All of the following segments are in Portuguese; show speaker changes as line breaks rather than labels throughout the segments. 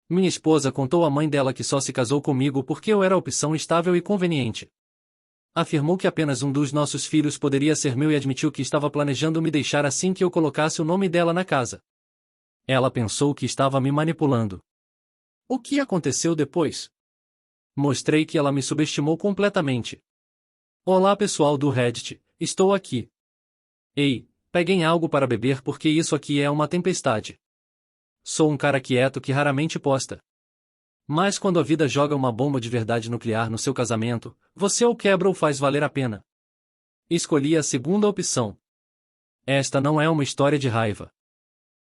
Minha esposa contou à mãe dela que só se casou comigo porque eu era a opção estável e conveniente. Afirmou que apenas um dos nossos filhos poderia ser meu e admitiu que estava planejando me deixar assim que eu colocasse o nome dela na casa. Ela pensou que estava me manipulando. O que aconteceu depois? Mostrei que ela me subestimou completamente. Olá pessoal do Reddit, estou aqui. Ei, peguem algo para beber porque isso aqui é uma tempestade. Sou um cara quieto que raramente posta. Mas quando a vida joga uma bomba de verdade nuclear no seu casamento, você ou quebra ou faz valer a pena. Escolhi a segunda opção. Esta não é uma história de raiva.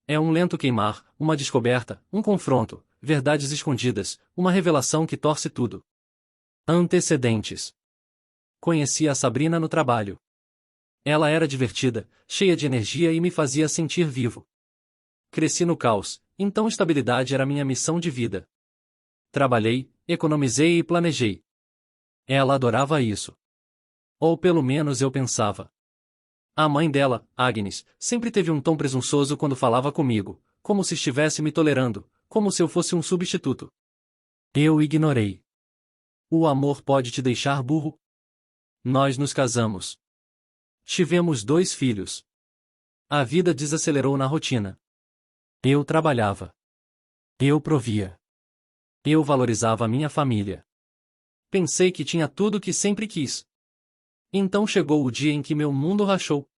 É um lento queimar, uma descoberta, um confronto, verdades escondidas, uma revelação que torce tudo. Antecedentes. Conheci a Sabrina no trabalho. Ela era divertida, cheia de energia e me fazia sentir vivo. Cresci no caos, então estabilidade era minha missão de vida. Trabalhei, economizei e planejei. Ela adorava isso. Ou pelo menos eu pensava. A mãe dela, Agnes, sempre teve um tom presunçoso quando falava comigo, como se estivesse me tolerando, como se eu fosse um substituto. Eu ignorei. O amor pode te deixar burro? Nós nos casamos. Tivemos 2 filhos. A vida desacelerou na rotina. Eu trabalhava. Eu provia. Eu valorizava a minha família. Pensei que tinha tudo o que sempre quis. Então chegou o dia em que meu mundo rachou.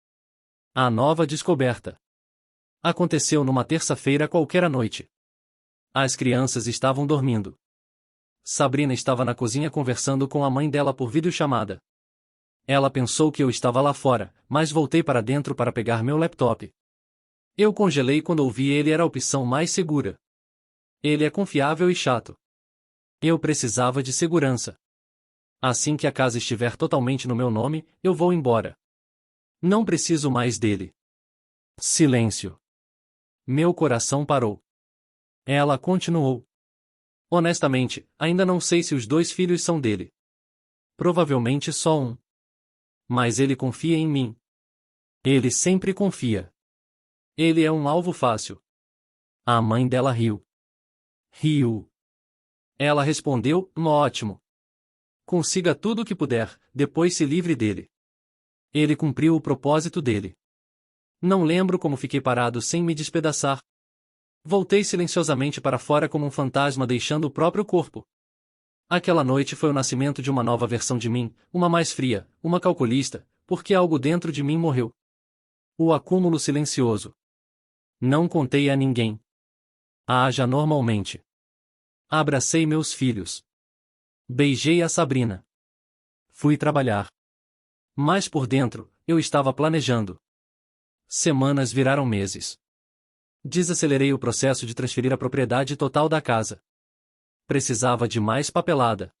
A nova descoberta. Aconteceu numa terça-feira qualquer à noite. As crianças estavam dormindo. Sabrina estava na cozinha conversando com a mãe dela por videochamada. Ela pensou que eu estava lá fora, mas voltei para dentro para pegar meu laptop. Eu congelei quando ouvi ele era a opção mais segura. Ele é confiável e chato. Eu precisava de segurança. Assim que a casa estiver totalmente no meu nome, eu vou embora. Não preciso mais dele. Silêncio. Meu coração parou. Ela continuou. Honestamente, ainda não sei se os 2 filhos são dele. Provavelmente só um. Mas ele confia em mim. Ele sempre confia. Ele é um alvo fácil. A mãe dela riu. Riu. Ela respondeu, ótimo. Consiga tudo o que puder, depois se livre dele. Ele cumpriu o propósito dele. Não lembro como fiquei parado sem me despedaçar. Voltei silenciosamente para fora como um fantasma deixando o próprio corpo. Aquela noite foi o nascimento de uma nova versão de mim, uma mais fria, uma calculista, porque algo dentro de mim morreu. O acúmulo silencioso. Não contei a ninguém. Haja normalmente. Abracei meus filhos. Beijei a Sabrina. Fui trabalhar. Mas por dentro, eu estava planejando. Semanas viraram meses. Desacelerei o processo de transferir a propriedade total da casa. Precisava de mais papelada.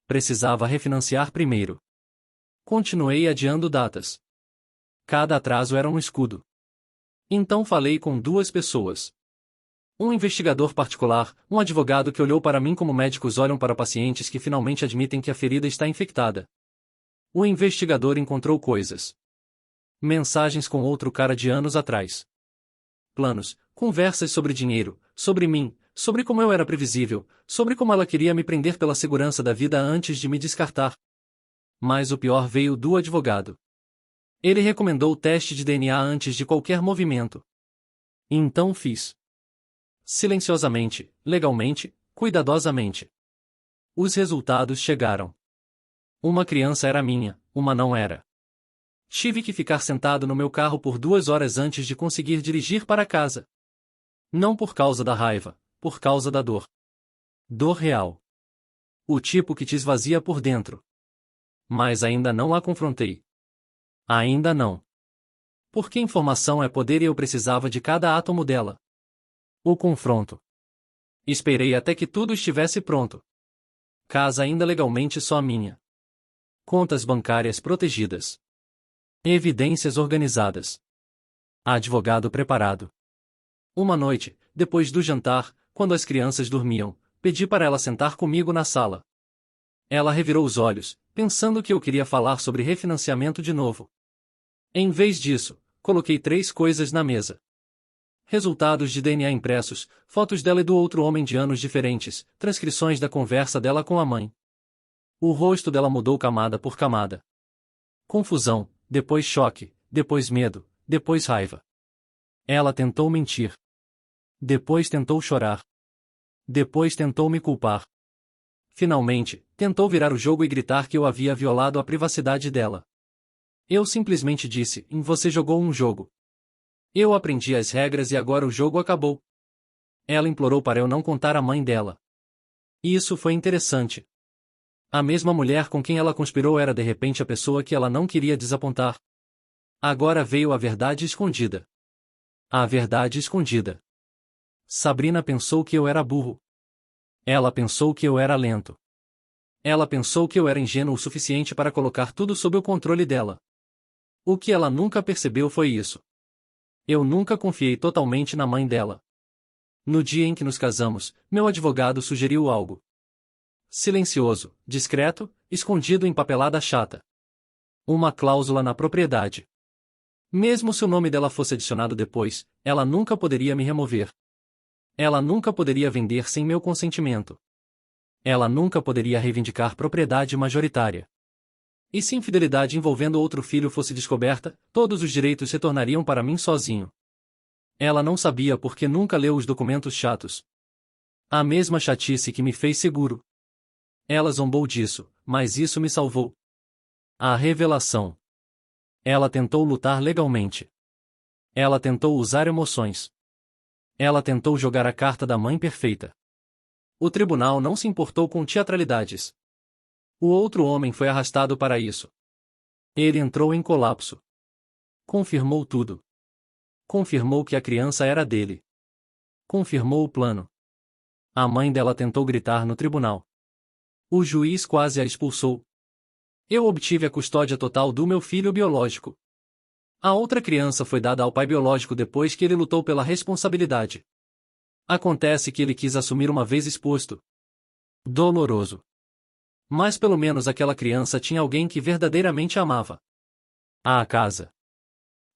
Precisava refinanciar primeiro. Continuei adiando datas. Cada atraso era um escudo. Então falei com 2 pessoas. Um investigador particular, um advogado que olhou para mim como médicos olham para pacientes que finalmente admitem que a ferida está infectada. O investigador encontrou coisas. Mensagens com outro cara de anos atrás. Planos, conversas sobre dinheiro, sobre mim, sobre como eu era previsível, sobre como ela queria me prender pela segurança da vida antes de me descartar. Mas o pior veio do advogado. Ele recomendou o teste de DNA antes de qualquer movimento. Então fiz. Silenciosamente, legalmente, cuidadosamente. Os resultados chegaram. Uma criança era minha, uma não era. Tive que ficar sentado no meu carro por 2 horas antes de conseguir dirigir para casa. Não por causa da raiva, por causa da dor. Dor real. O tipo que te esvazia por dentro. Mas ainda não a confrontei. Ainda não. Porque informação é poder e eu precisava de cada átomo dela. O confronto. Esperei até que tudo estivesse pronto. Casa ainda legalmente só minha. Contas bancárias protegidas. Evidências organizadas. Advogado preparado. Uma noite, depois do jantar, quando as crianças dormiam, pedi para ela sentar comigo na sala. Ela revirou os olhos, pensando que eu queria falar sobre refinanciamento de novo. Em vez disso, coloquei 3 coisas na mesa. Resultados de DNA impressos, fotos dela e do outro homem de anos diferentes, transcrições da conversa dela com a mãe. O rosto dela mudou camada por camada. Confusão, depois choque, depois medo, depois raiva. Ela tentou mentir. Depois tentou chorar. Depois tentou me culpar. Finalmente, tentou virar o jogo e gritar que eu havia violado a privacidade dela. Eu simplesmente disse: Você jogou um jogo. Eu aprendi as regras e agora o jogo acabou. Ela implorou para eu não contar à mãe dela. E isso foi interessante. A mesma mulher com quem ela conspirou era de repente a pessoa que ela não queria desapontar. Agora veio a verdade escondida. A verdade escondida. Sabrina pensou que eu era burro. Ela pensou que eu era lento. Ela pensou que eu era ingênuo o suficiente para colocar tudo sob o controle dela. O que ela nunca percebeu foi isso. Eu nunca confiei totalmente na mãe dela. No dia em que nos casamos, meu advogado sugeriu algo. Silencioso, discreto, escondido em papelada chata. Uma cláusula na propriedade. Mesmo se o nome dela fosse adicionado depois, ela nunca poderia me remover. Ela nunca poderia vender sem meu consentimento. Ela nunca poderia reivindicar propriedade majoritária. E se infidelidade envolvendo outro filho fosse descoberta, todos os direitos retornariam para mim sozinho. Ela não sabia porque nunca leu os documentos chatos. A mesma chatice que me fez seguro. Ela zombou disso, mas isso me salvou. A revelação. Ela tentou lutar legalmente. Ela tentou usar emoções. Ela tentou jogar a carta da mãe perfeita. O tribunal não se importou com teatralidades. O outro homem foi arrastado para isso. Ele entrou em colapso. Confirmou tudo. Confirmou que a criança era dele. Confirmou o plano. A mãe dela tentou gritar no tribunal. O juiz quase a expulsou. Eu obtive a custódia total do meu filho biológico. A outra criança foi dada ao pai biológico depois que ele lutou pela responsabilidade. Acontece que ele quis assumir uma vez exposto. Doloroso. Mas pelo menos aquela criança tinha alguém que verdadeiramente amava. A casa.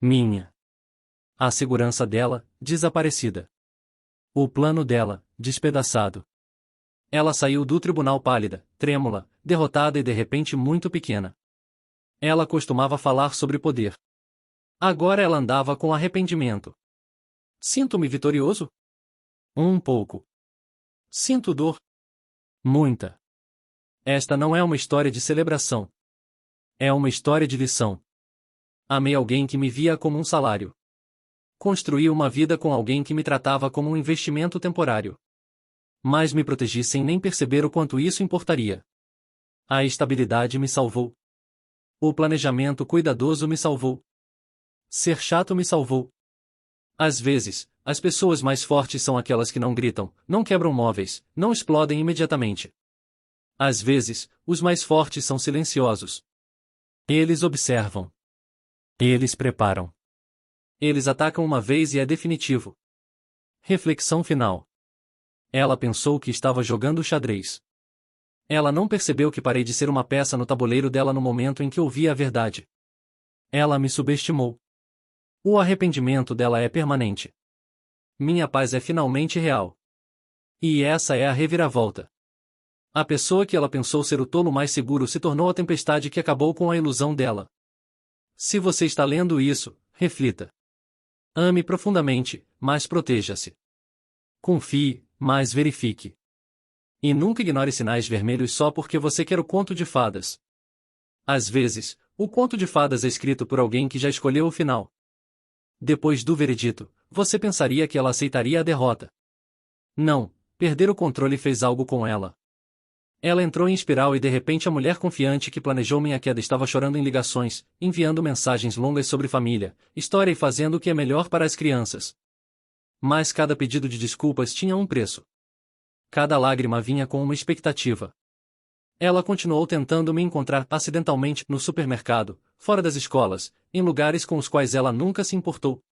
Minha. A segurança dela, desaparecida. O plano dela, despedaçado. Ela saiu do tribunal pálida, trêmula, derrotada e de repente muito pequena. Ela costumava falar sobre poder. Agora ela andava com arrependimento. Sinto-me vitorioso? Um pouco. Sinto dor? Muita. Esta não é uma história de celebração. É uma história de lição. Amei alguém que me via como um salário. Construí uma vida com alguém que me tratava como um investimento temporário. Mas me protegi sem nem perceber o quanto isso importaria. A estabilidade me salvou. O planejamento cuidadoso me salvou. Ser chato me salvou. Às vezes, as pessoas mais fortes são aquelas que não gritam, não quebram móveis, não explodem imediatamente. Às vezes, os mais fortes são silenciosos. Eles observam. Eles preparam. Eles atacam uma vez e é definitivo. Reflexão final. Ela pensou que estava jogando xadrez. Ela não percebeu que parei de ser uma peça no tabuleiro dela no momento em que ouvi a verdade. Ela me subestimou. O arrependimento dela é permanente. Minha paz é finalmente real. E essa é a reviravolta. A pessoa que ela pensou ser o tolo mais seguro se tornou a tempestade que acabou com a ilusão dela. Se você está lendo isso, reflita. Ame profundamente, mas proteja-se. Confie, mas verifique. E nunca ignore sinais vermelhos só porque você quer o conto de fadas. Às vezes, o conto de fadas é escrito por alguém que já escolheu o final. Depois do veredito, você pensaria que ela aceitaria a derrota. Não, perder o controle fez algo com ela. Ela entrou em espiral e de repente a mulher confiante que planejou minha queda estava chorando em ligações, enviando mensagens longas sobre família, história e fazendo o que é melhor para as crianças. Mas cada pedido de desculpas tinha um preço. Cada lágrima vinha com uma expectativa. Ela continuou tentando me encontrar acidentalmente no supermercado, fora das escolas, em lugares com os quais ela nunca se importou.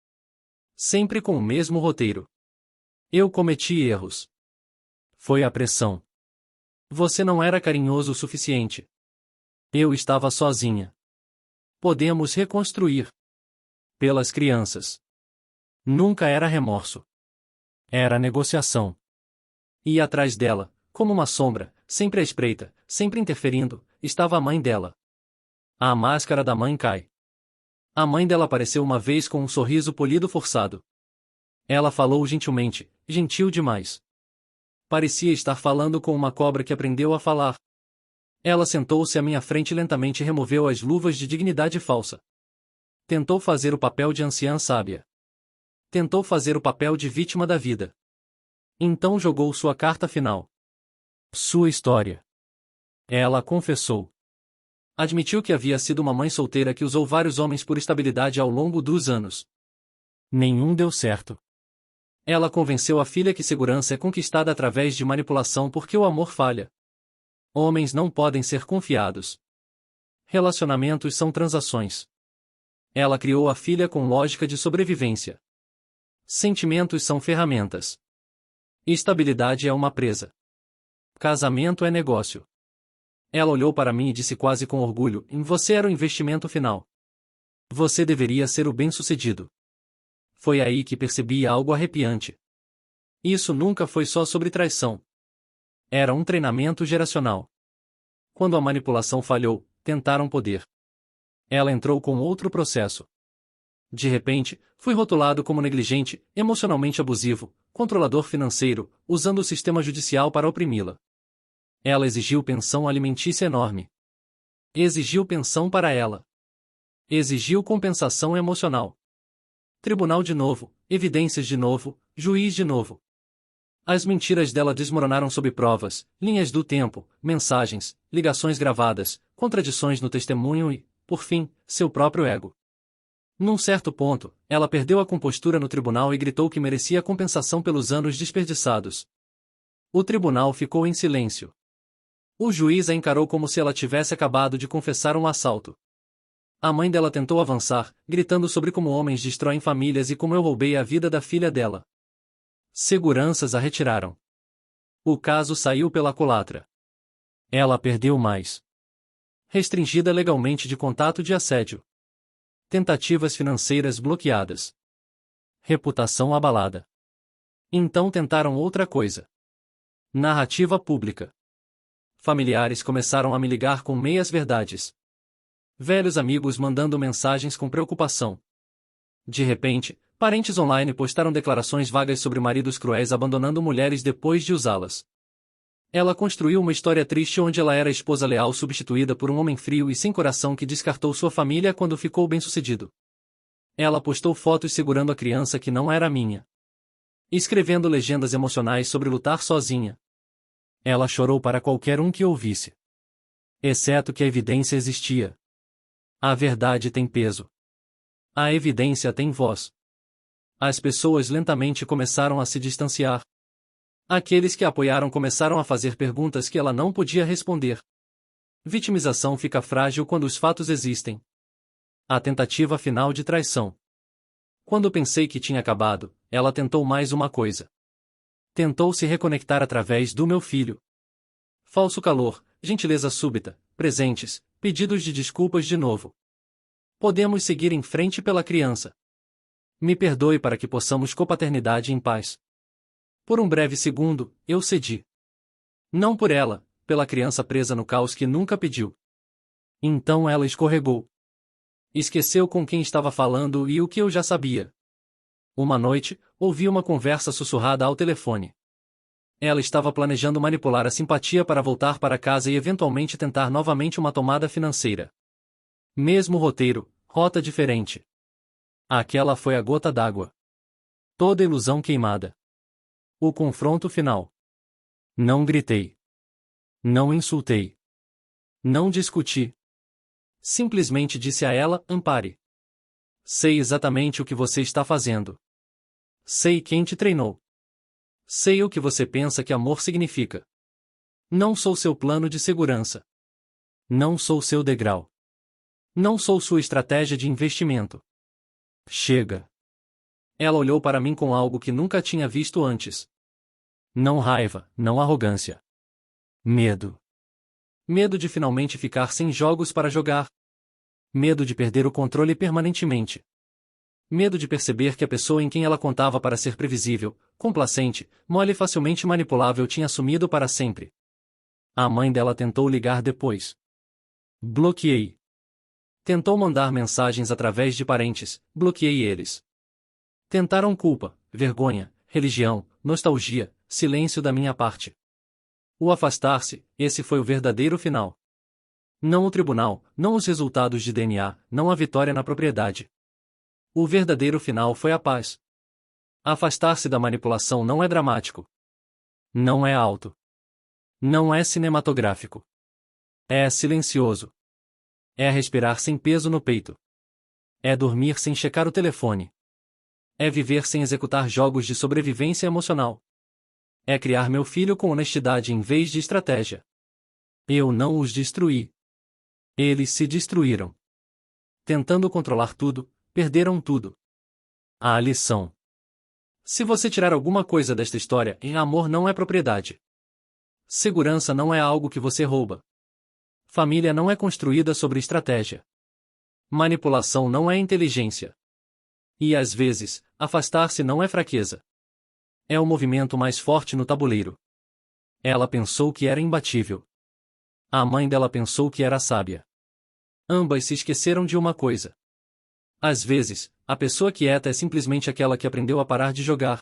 Sempre com o mesmo roteiro. Eu cometi erros. Foi a pressão. Você não era carinhoso o suficiente. Eu estava sozinha. Podemos reconstruir. Pelas crianças. Nunca era remorso. Era negociação. Ia atrás dela, como uma sombra, sempre à espreita, sempre interferindo, estava a mãe dela. A máscara da mãe cai. A mãe dela apareceu uma vez com um sorriso polido forçado. Ela falou gentilmente, gentil demais. Parecia estar falando com uma cobra que aprendeu a falar. Ela sentou-se à minha frente e lentamente removeu as luvas de dignidade falsa. Tentou fazer o papel de anciã sábia. Tentou fazer o papel de vítima da vida. Então jogou sua carta final. Sua história. Ela confessou. Admitiu que havia sido uma mãe solteira que usou vários homens por estabilidade ao longo dos anos. Nenhum deu certo. Ela convenceu a filha que segurança é conquistada através de manipulação porque o amor falha. Homens não podem ser confiados. Relacionamentos são transações. Ela criou a filha com lógica de sobrevivência. Sentimentos são ferramentas. Estabilidade é uma presa. Casamento é negócio. Ela olhou para mim e disse quase com orgulho: você era o investimento final. Você deveria ser o bem-sucedido. Foi aí que percebi algo arrepiante. Isso nunca foi só sobre traição. Era um treinamento geracional. Quando a manipulação falhou, tentaram poder. Ela entrou com outro processo. De repente, fui rotulado como negligente, emocionalmente abusivo, controlador financeiro, usando o sistema judicial para oprimi-la. Ela exigiu pensão alimentícia enorme. Exigiu pensão para ela. Exigiu compensação emocional. Tribunal de novo, evidências de novo, juiz de novo. As mentiras dela desmoronaram sob provas, linhas do tempo, mensagens, ligações gravadas, contradições no testemunho e, por fim, seu próprio ego. Num certo ponto, ela perdeu a compostura no tribunal e gritou que merecia compensação pelos anos desperdiçados. O tribunal ficou em silêncio. O juiz a encarou como se ela tivesse acabado de confessar um assalto. A mãe dela tentou avançar, gritando sobre como homens destroem famílias e como eu roubei a vida da filha dela. Seguranças a retiraram. O caso saiu pela culatra. Ela perdeu mais. Restringida legalmente de contato de assédio. Tentativas financeiras bloqueadas. Reputação abalada. Então tentaram outra coisa. Narrativa pública. Familiares começaram a me ligar com meias-verdades. Velhos amigos mandando mensagens com preocupação. De repente, parentes online postaram declarações vagas sobre maridos cruéis abandonando mulheres depois de usá-las. Ela construiu uma história triste onde ela era a esposa leal substituída por um homem frio e sem coração que descartou sua família quando ficou bem-sucedido. Ela postou fotos segurando a criança que não era minha. Escrevendo legendas emocionais sobre lutar sozinha. Ela chorou para qualquer um que ouvisse. Exceto que a evidência existia. A verdade tem peso. A evidência tem voz. As pessoas lentamente começaram a se distanciar. Aqueles que a apoiaram começaram a fazer perguntas que ela não podia responder. Vitimização fica frágil quando os fatos existem. A tentativa final de traição. Quando pensei que tinha acabado, ela tentou mais uma coisa. Tentou se reconectar através do meu filho. Falso calor, gentileza súbita, presentes, pedidos de desculpas de novo. Podemos seguir em frente pela criança. Me perdoe para que possamos copaternidade em paz. Por um breve segundo, eu cedi. Não por ela, pela criança presa no caos que nunca pediu. Então ela escorregou. Esqueceu com quem estava falando e o que eu já sabia. Uma noite, ouvi uma conversa sussurrada ao telefone. Ela estava planejando manipular a simpatia para voltar para casa e eventualmente tentar novamente uma tomada financeira. Mesmo roteiro, rota diferente. Aquela foi a gota d'água. Toda ilusão queimada. O confronto final. Não gritei. Não insultei. Não discuti. Simplesmente disse a ela: ampare. Sei exatamente o que você está fazendo. Sei quem te treinou. Sei o que você pensa que amor significa. Não sou seu plano de segurança. Não sou seu degrau. Não sou sua estratégia de investimento. Chega. Ela olhou para mim com algo que nunca tinha visto antes. Não raiva, não arrogância. Medo. Medo de finalmente ficar sem jogos para jogar. Medo de perder o controle permanentemente. Medo de perceber que a pessoa em quem ela contava para ser previsível, complacente, mole e facilmente manipulável tinha sumido para sempre. A mãe dela tentou ligar depois. Bloqueei. Tentou mandar mensagens através de parentes, bloqueei eles. Tentaram culpa, vergonha, religião, nostalgia, silêncio da minha parte. O afastar-se, esse foi o verdadeiro final. Não o tribunal, não os resultados de DNA, não a vitória na propriedade. O verdadeiro final foi a paz. Afastar-se da manipulação não é dramático. Não é alto. Não é cinematográfico. É silencioso. É respirar sem peso no peito. É dormir sem checar o telefone. É viver sem executar jogos de sobrevivência emocional. É criar meu filho com honestidade em vez de estratégia. Eu não os destruí. Eles se destruíram. Tentando controlar tudo, perderam tudo. A lição. Se você tirar alguma coisa desta história, amor não é propriedade. Segurança não é algo que você rouba. Família não é construída sobre estratégia. Manipulação não é inteligência. E às vezes, afastar-se não é fraqueza. É o movimento mais forte no tabuleiro. Ela pensou que era imbatível. A mãe dela pensou que era sábia. Ambas se esqueceram de uma coisa. Às vezes, a pessoa quieta é simplesmente aquela que aprendeu a parar de jogar.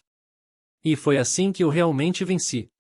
E foi assim que eu realmente venci.